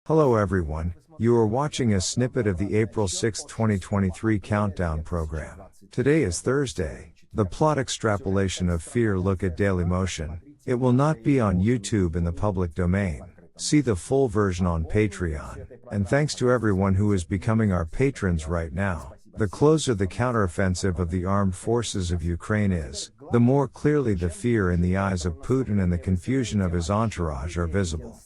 Hello everyone, you are watching a snippet of the April 6, 2023 countdown program. Today is Thursday. The plot extrapolation of Fear look at Dailymotion. It will not be on YouTube in the public domain. See the full version on Patreon. And thanks to everyone who is becoming our patrons right now. The closer the counteroffensive of the armed forces of Ukraine is, the more clearly the fear in the eyes of Putin and the confusion of his entourage are visible.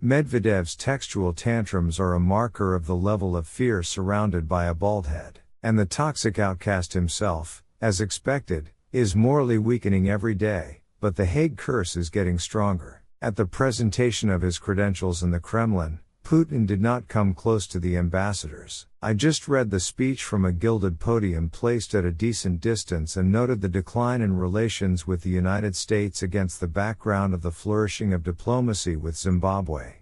Medvedev's textual tantrums are a marker of the level of fear surrounded by a bald head, and the toxic outcast himself, as expected, is morally weakening every day, but the Hague curse is getting stronger. At the presentation of his credentials in the Kremlin, Putin did not come close to the ambassadors. I just read the speech from a gilded podium placed at a decent distance and noted the decline in relations with the United States against the background of the flourishing of diplomacy with Zimbabwe.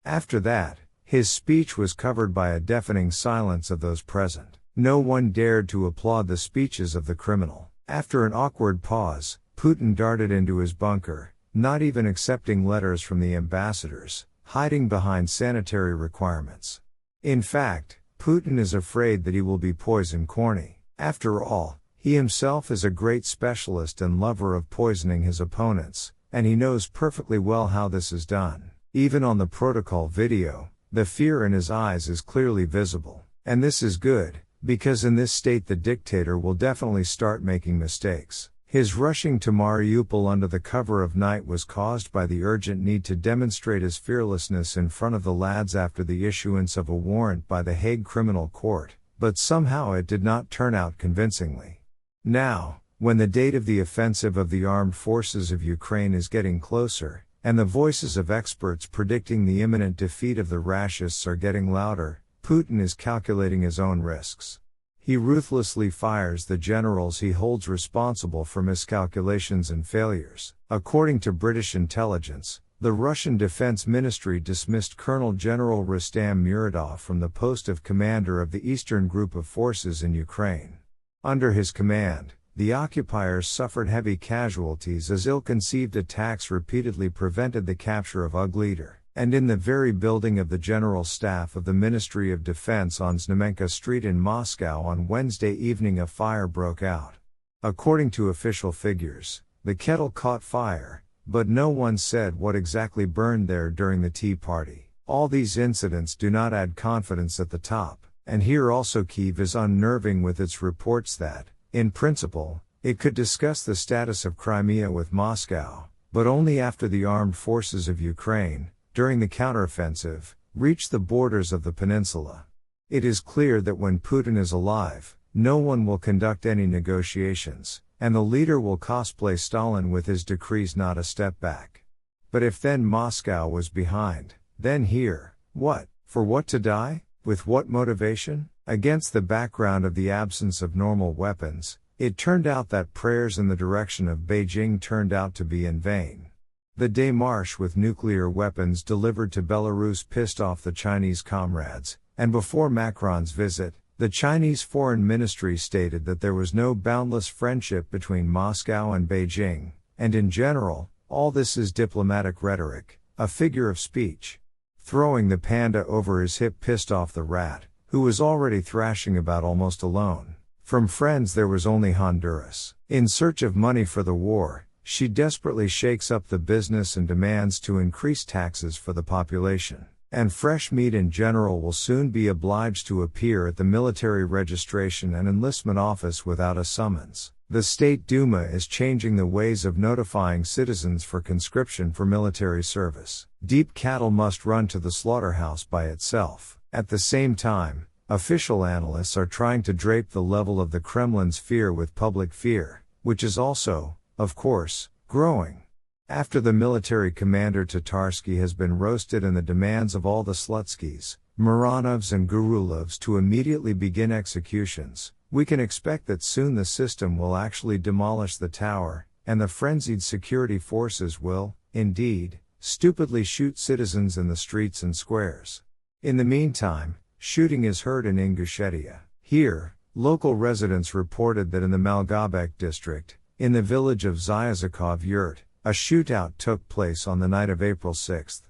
After that, his speech was covered by a deafening silence of those present. No one dared to applaud the speeches of the criminal. After an awkward pause, Putin darted into his bunker, not even accepting letters from the ambassadors, hiding behind sanitary requirements. In fact, Putin is afraid that he will be poison corny. After all, he himself is a great specialist and lover of poisoning his opponents, and he knows perfectly well how this is done. Even on the protocol video, the fear in his eyes is clearly visible. And this is good, because in this state the dictator will definitely start making mistakes. His rushing to Mariupol under the cover of night was caused by the urgent need to demonstrate his fearlessness in front of the lads after the issuance of a warrant by the Hague Criminal Court, but somehow it did not turn out convincingly. Now, when the date of the offensive of the armed forces of Ukraine is getting closer, and the voices of experts predicting the imminent defeat of the Rashists are getting louder, Putin is calculating his own risks. He ruthlessly fires the generals he holds responsible for miscalculations and failures. According to British intelligence, the Russian Defense Ministry dismissed Colonel General Rustam Muradov from the post of commander of the Eastern Group of Forces in Ukraine. Under his command, the occupiers suffered heavy casualties as ill-conceived attacks repeatedly prevented the capture of Aleksandr. And in the very building of the General Staff of the Ministry of Defense on Znamenka Street in Moscow on Wednesday evening a fire broke out. According to official figures, the kettle caught fire, but no one said what exactly burned there during the tea party. All these incidents do not add confidence at the top, and here also Kyiv is unnerving with its reports that, in principle, it could discuss the status of Crimea with Moscow, but only after the armed forces of Ukraine, during the counteroffensive, reach the borders of the peninsula. It is clear that when Putin is alive, no one will conduct any negotiations, and the leader will cosplay Stalin with his decrees not a step back. But if then Moscow was behind, then here, what? For what to die? With what motivation? Against the background of the absence of normal weapons, it turned out that prayers in the direction of Beijing turned out to be in vain. The démarche with nuclear weapons delivered to Belarus pissed off the Chinese comrades, and before Macron's visit, the Chinese Foreign Ministry stated that there was no boundless friendship between Moscow and Beijing, and in general, all this is diplomatic rhetoric, a figure of speech. Throwing the panda over his hip pissed off the rat, who was already thrashing about almost alone. From friends there was only Honduras. In search of money for the war, she desperately shakes up the business and demands to increase taxes for the population. And fresh meat in general will soon be obliged to appear at the military registration and enlistment office without a summons. The State Duma is changing the ways of notifying citizens for conscription for military service. Deep cattle must run to the slaughterhouse by itself. At the same time, official analysts are trying to drape the level of the Kremlin's fear with public fear, which is also, of course, growing. After the military commander Tatarsky has been roasted and the demands of all the Slutskys, Muranovs and Gurulovs to immediately begin executions, we can expect that soon the system will actually demolish the tower, and the frenzied security forces will, indeed, stupidly shoot citizens in the streets and squares. In the meantime, shooting is heard in Ingushetia. Here, local residents reported that in the Malgobek district, in the village of Zyazakov Yurt, a shootout took place on the night of April 6.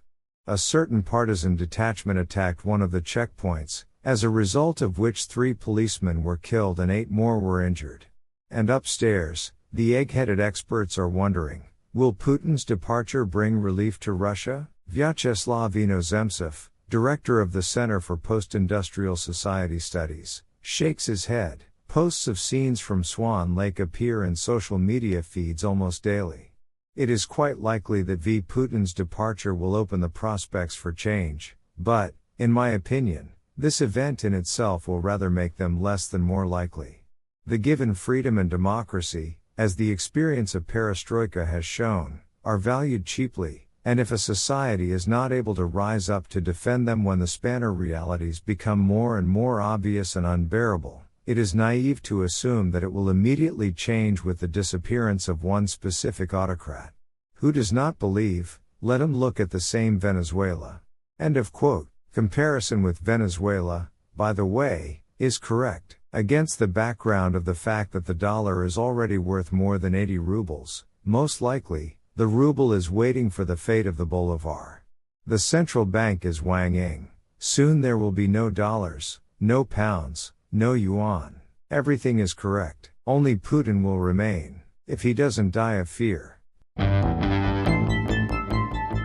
A certain partisan detachment attacked one of the checkpoints, as a result of which 3 policemen were killed and 8 more were injured. And upstairs, the egg-headed experts are wondering, will Putin's departure bring relief to Russia? Vyacheslav Inozemtsev, director of the Center for Post-Industrial Society Studies, shakes his head. Posts of scenes from Swan Lake appear in social media feeds almost daily. It is quite likely that Putin's departure will open the prospects for change, but, in my opinion, this event in itself will rather make them less than more likely. The given freedom and democracy, as the experience of perestroika has shown, are valued cheaply, and if a society is not able to rise up to defend them when the spanner realities become more and more obvious and unbearable, it is naive to assume that it will immediately change with the disappearance of one specific autocrat. Who does not believe, let him look at the same Venezuela. End of quote. Comparison with Venezuela, by the way, is correct, against the background of the fact that the dollar is already worth more than 80 rubles, most likely, the ruble is waiting for the fate of the bolivar. The central bank is wanging. Soon there will be no dollars, no pounds, no yuan. Everything is correct. Only Putin will remain, if he doesn't die of fear.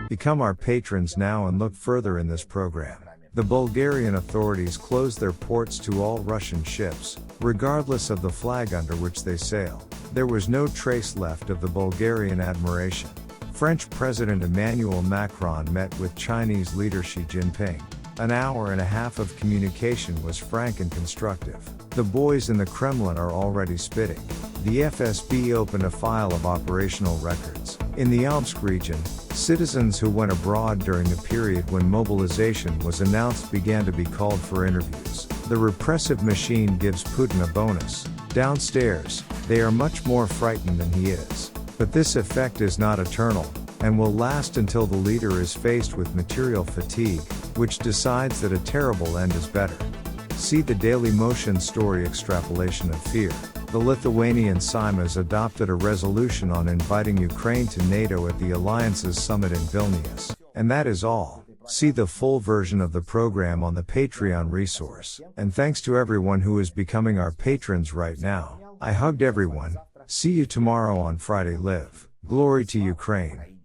Become our patrons now and look further in this program. The Bulgarian authorities closed their ports to all Russian ships, regardless of the flag under which they sail. There was no trace left of the Bulgarian admiration. French President Emmanuel Macron met with Chinese leader Xi Jinping. An hour and a half of communication was frank and constructive. The boys in the Kremlin are already spitting. The FSB opened a file of operational records. In the Omsk region, citizens who went abroad during the period when mobilization was announced began to be called for interviews. The repressive machine gives Putin a bonus. Downstairs, they are much more frightened than he is. But this effect is not eternal, and will last until the leader is faced with material fatigue, which decides that a terrible end is better. See the Daily Motion story Extrapolation of Fear. The Lithuanian Seimas adopted a resolution on inviting Ukraine to NATO at the Alliance's summit in Vilnius. And that is all. See the full version of the program on the Patreon resource. And thanks to everyone who is becoming our patrons right now. I hugged everyone. See you tomorrow on Friday Live. Glory to Ukraine.